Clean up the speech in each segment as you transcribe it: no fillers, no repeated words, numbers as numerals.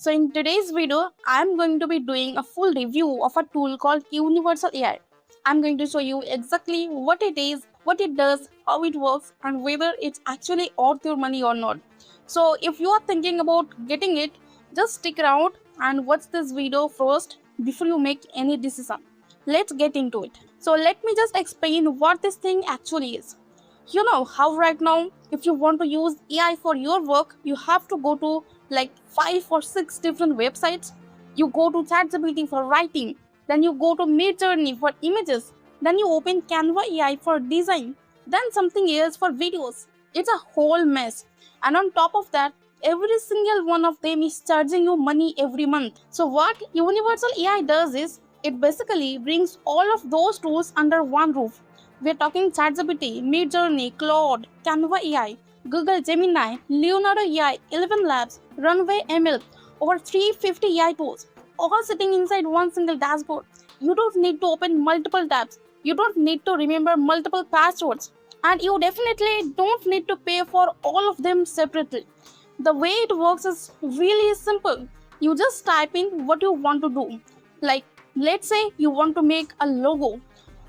So in today's video, I'm going to be doing a full review of a tool called Universal AI. I'm going to show you exactly what it is, what it does, how it works, and whether it's actually worth your money or not. So if you are thinking about getting it, just stick around and watch this video first before you make any decision. Let's get into it. So let me just explain what this thing actually is. You know how right now, if you want to use AI for your work, you have to go to like 5 or 6 different websites. You go to ChatGPT for writing, then you go to Midjourney for images, then you open Canva AI for design, then something else for videos. It's a whole mess. And on top of that, every single one of them is charging you money every month. So what Universal AI does is it basically brings all of those tools under one roof. We're talking ChatGPT, Midjourney, Claude, Canva AI, Google Gemini, Leonardo AI, 11 Labs, Runway ML, over 350 AI tools, all sitting inside one single dashboard. You don't need to open multiple tabs. You don't need to remember multiple passwords. And you definitely don't need to pay for all of them separately. The way it works is really simple. You just type in what you want to do. Like, let's say you want to make a logo,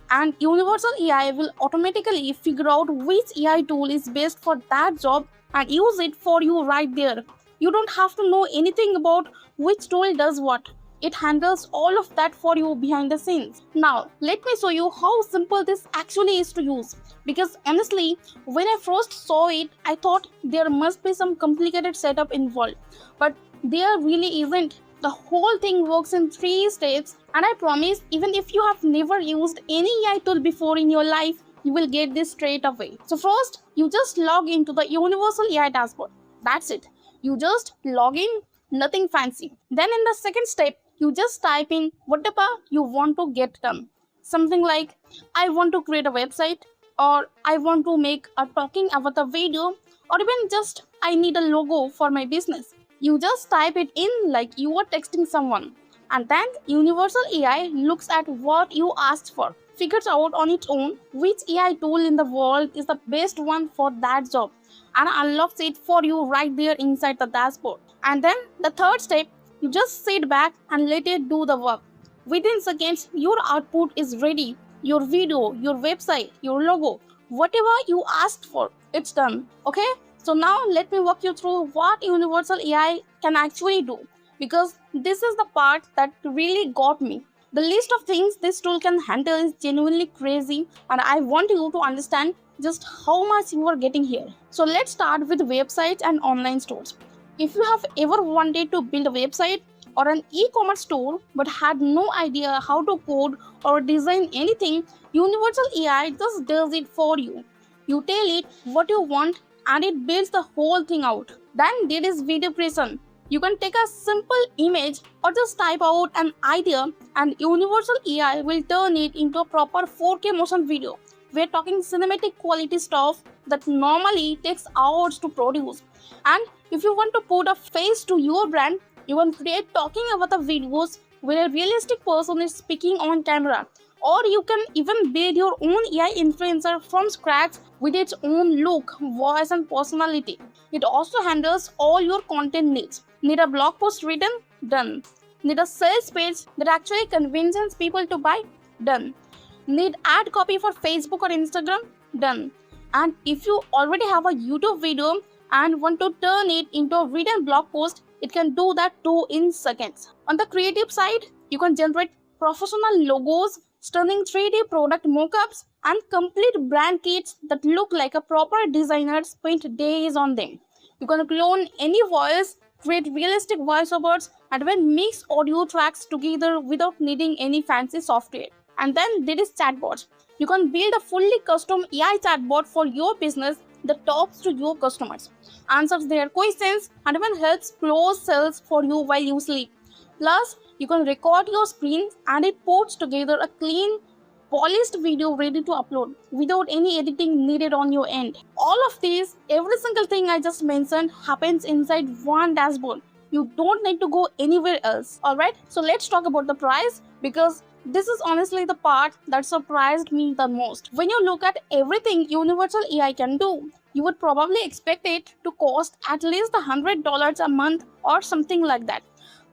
and Universal AI will automatically figure out which AI tool is best for that job and use it for you right there. You don't have to know anything about which tool does what. It handles all of that for you behind the scenes. Now, let me show you how simple this actually is to use. Because honestly, when I first saw it, I thought there must be some complicated setup involved. But there really isn't. The whole thing works in 3 steps, and I promise, even if you have never used any AI tool before in your life, you will get this straight away. So first, you just log into the Universal AI dashboard. That's it. You just log in, nothing fancy. Then in the second step, you just type in whatever you want to get done. Something like, I want to create a website, or I want to make a talking avatar video, or even just I need a logo for my business. You just type it in like you are texting someone, and then Universal AI looks at what you asked for, figures out on its own which AI tool in the world is the best one for that job, and unlocks it for you right there inside the dashboard. And then the third step, you just sit back and let it do the work. Within seconds, your output is ready. Your video, your website, your logo, whatever you asked for, it's done. Okay? So now let me walk you through what Universal AI can actually do, because this is the part that really got me. The list of things this tool can handle is genuinely crazy, and I want you to understand just how much you are getting here. So let's start with websites and online stores. If you have ever wanted to build a website or an e-commerce store but had no idea how to code or design anything, Universal AI just does it for you. You tell it what you want and it builds the whole thing out. Then there is video creation. You can take a simple image or just type out an idea, and Universal AI will turn it into a proper 4K motion video. We're talking cinematic quality stuff that normally takes hours to produce. And if you want to put a face to your brand, you can create talking about the videos where a realistic person is speaking on camera. Or you can even build your own AI influencer from scratch with its own look, voice, and personality. It also handles all your content needs. Need a blog post written? Done. Need a sales page that actually convinces people to buy? Done. Need ad copy for Facebook or Instagram? Done. And if you already have a YouTube video and want to turn it into a written blog post, it can do that too in seconds. On the creative side, you can generate professional logos, stunning 3D product mockups, and complete brand kits that look like a proper designer spent days on them. You can clone any voice, create realistic voiceovers, and even mix audio tracks together without needing any fancy software. And then there is chatbots. You can build a fully custom AI chatbot for your business that talks to your customers, answers their questions, and even helps close sales for you while you sleep. Plus, you can record your screen and it puts together a clean, polished video ready to upload without any editing needed on your end. All of these, every single thing I just mentioned happens inside one dashboard. You don't need to go anywhere else. Alright, so let's talk about the price, because this is honestly the part that surprised me the most. When you look at everything Universal AI can do, you would probably expect it to cost at least $100 a month or something like that.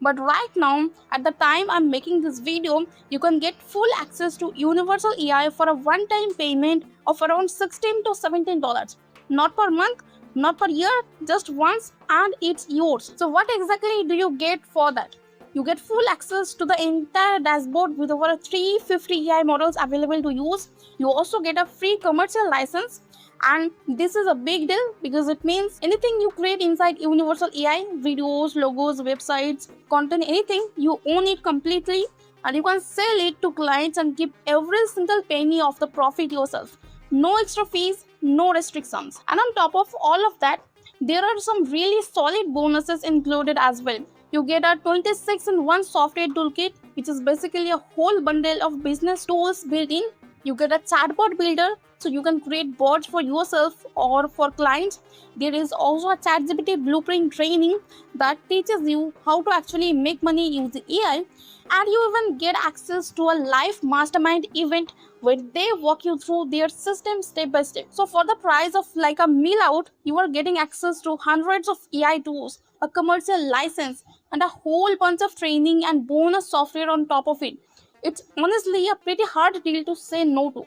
But right now, at the time I'm making this video, you can get full access to Universal AI for a one-time payment of around $16 to $17. Not per month, not per year, just once, and it's yours. So what exactly do you get for that? You get full access to the entire dashboard with over 350 AI models available to use. You also get a free commercial license, and this is a big deal because it means anything you create inside Universal AI, videos, logos, websites, content, anything, you own it completely, and you can sell it to clients and keep every single penny of the profit yourself. No extra fees, no restrictions. And on top of all of that, there are some really solid bonuses included as well. You get a 26 in 1 software toolkit, which is basically a whole bundle of business tools built in. You get a chatbot builder, so you can create bots for yourself or for clients. There is also a ChatGPT blueprint training that teaches you how to actually make money using AI, and you even get access to a live mastermind event where they walk you through their system step by step. So for the price of like a meal out, you are getting access to hundreds of AI tools, a commercial license, and a whole bunch of training and bonus software on top of it. It's honestly a pretty hard deal to say no to.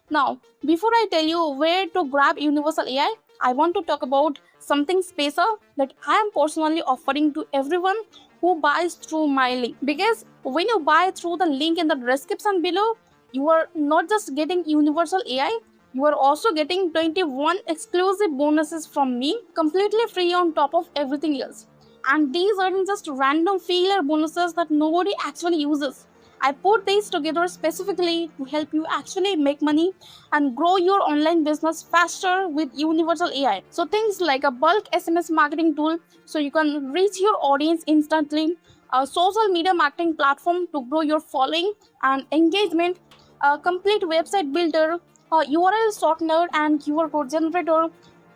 Now, before I tell you where to grab Universal AI, I want to talk about something special that I am personally offering to everyone who buys through my link. Because when you buy through the link in the description below, you are not just getting Universal AI, you are also getting 21 exclusive bonuses from me, completely free on top of everything else. And these aren't just random filler bonuses that nobody actually uses. I put these together specifically to help you actually make money and grow your online business faster with Universal AI. So things like a bulk SMS marketing tool so you can reach your audience instantly, a social media marketing platform to grow your following and engagement, a complete website builder, a URL shortener and QR code generator,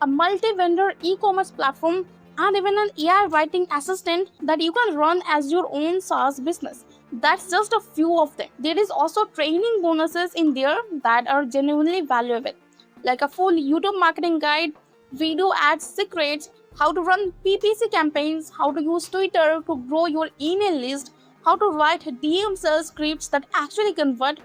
a multi-vendor e-commerce platform, and even an AI writing assistant that you can run as your own SaaS business. That's just a few of them. There is also training bonuses in there that are genuinely valuable, like a full YouTube marketing guide, video ads secrets, how to run PPC campaigns, how to use Twitter to grow your email list, how to write DM sales scripts that actually convert,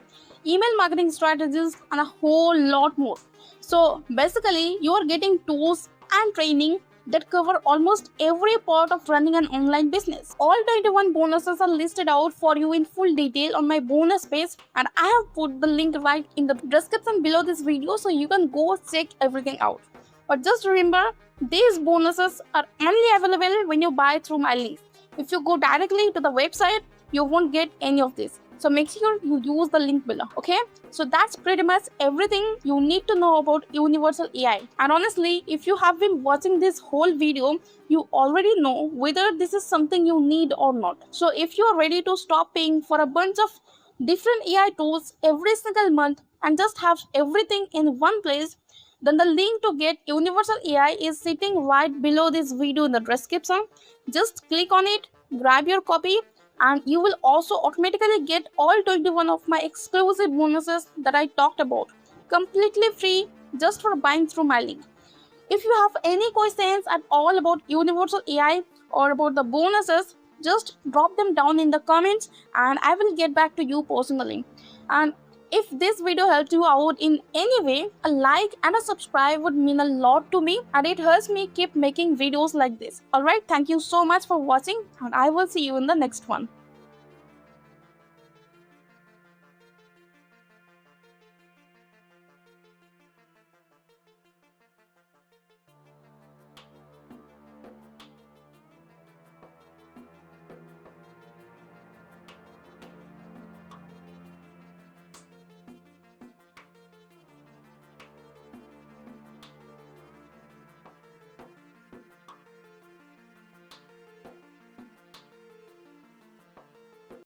email marketing strategies, and a whole lot more. So basically, you are getting tools and training that cover almost every part of running an online business. All 21 bonuses are listed out for you in full detail on my bonus page, and I have put the link right in the description below this video so you can go check everything out. But just remember, these bonuses are only available when you buy through my link. If you go directly to the website, you won't get any of this. So make sure you use the link below, okay? So that's pretty much everything you need to know about Universal AI. And honestly, if you have been watching this whole video, you already know whether this is something you need or not. So if you are ready to stop paying for a bunch of different AI tools every single month and just have everything in one place, then the link to get Universal AI is sitting right below this video in the description. Just click on it, grab your copy, and you will also automatically get all 21 of my exclusive bonuses that I talked about, completely free just for buying through my link. If you have any questions at all about Universal AI or about the bonuses, just drop them down in the comments and I will get back to you personally. And if this video helped you out in any way, a like and a subscribe would mean a lot to me and it helps me keep making videos like this. Alright, thank you so much for watching and I will see you in the next one.